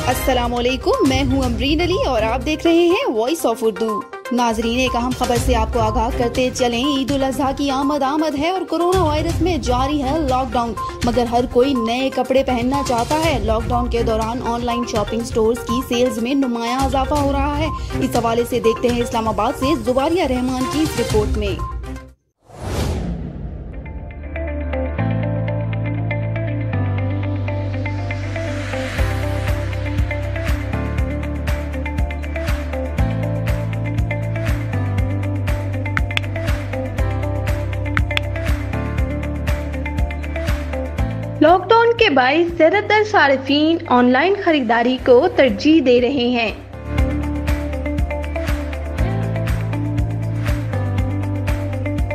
अस्सलामुअलैकुम, मैं हूं अमरीन अली और आप देख रहे हैं वॉइस ऑफ उर्दू। नाजरीन, एक अहम खबर से आपको आगाह करते चलें। ईद उल अजहा की आमद है और कोरोना वायरस में जारी है लॉकडाउन, मगर हर कोई नए कपड़े पहनना चाहता है। लॉकडाउन के दौरान ऑनलाइन शॉपिंग स्टोर्स की सेल्स में नुमाया इजाफा हो रहा है। इस हवाले से देखते हैं इस्लामाबाद से जुबारिया रहमान की इस रिपोर्ट में। लॉकडाउन के बाइस ज्यादातर सारिफीन ऑनलाइन खरीदारी को तरजीह दे रहे हैं।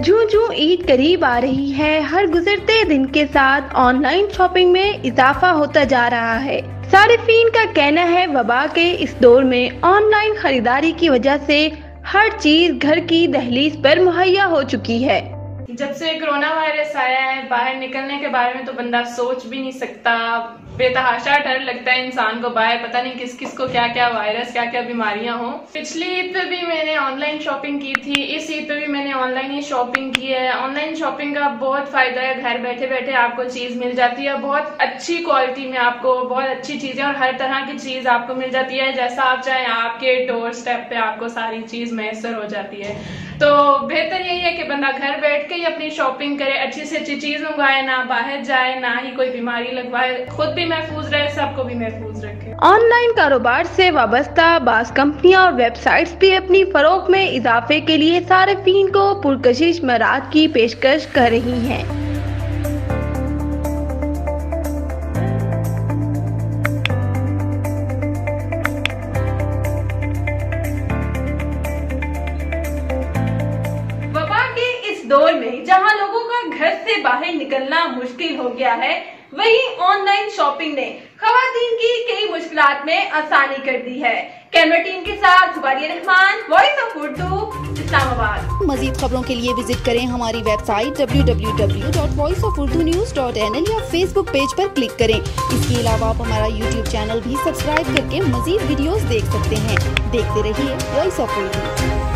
जो ईद करीब आ रही है, हर गुजरते दिन के साथ ऑनलाइन शॉपिंग में इजाफा होता जा रहा है। सारिफीन का कहना है, वबा के इस दौर में ऑनलाइन खरीदारी की वजह से हर चीज घर की दहलीज पर मुहैया हो चुकी है। जब से कोरोना वायरस आया है, बाहर निकलने के बारे में तो बंदा सोच भी नहीं सकता। बेतहाशा डर लगता है इंसान को, बाहर पता नहीं किस किस को क्या क्या वायरस, क्या क्या बीमारियां हो। पिछली ईद पे भी मैंने ऑनलाइन शॉपिंग की थी, इस ईद पे भी मैंने ऑनलाइन ही शॉपिंग की है। ऑनलाइन शॉपिंग का बहुत फायदा है, घर बैठे बैठे आपको चीज मिल जाती है, बहुत अच्छी क्वालिटी में आपको बहुत अच्छी चीजें और हर तरह की चीज आपको मिल जाती है। जैसा आप चाहें आपके डोर स्टेप पे आपको सारी चीज मैसर हो जाती है। तो बेहतर यही है कि बंदा घर बैठ के ही अपनी शॉपिंग करे, अच्छी से अच्छी चीज मंगवाए, ना बाहर जाए, ना ही कोई बीमारी लगवाए, खुद भी महफूज रहे, सबको भी महफूज रखे। ऑनलाइन कारोबार से वाबस्ता बास कंपनियां और वेबसाइट्स भी अपनी फरोख्त में इजाफे के लिए सारिफीन को पुरकशिश मराहत की पेशकश कर रही हैं। दौर में जहां लोगों का घर से बाहर निकलना मुश्किल हो गया है, वहीं ऑनलाइन शॉपिंग ने खवातीन की कई मुश्किलात में आसानी कर दी है। कैमरा टीम के साथ जुबारिया रहमान, वॉइस ऑफ उर्दू, इस्लामाबाद। मजीद खबरों के लिए विजिट करें हमारी वेबसाइट www.voiceofurdunews.nl या फेसबुक पेज पर क्लिक करें। इसके अलावा आप हमारा यूट्यूब चैनल भी सब्सक्राइब करके मजीद वीडियोस देख सकते हैं। देखते रहिए वॉइस ऑफ उर्दू।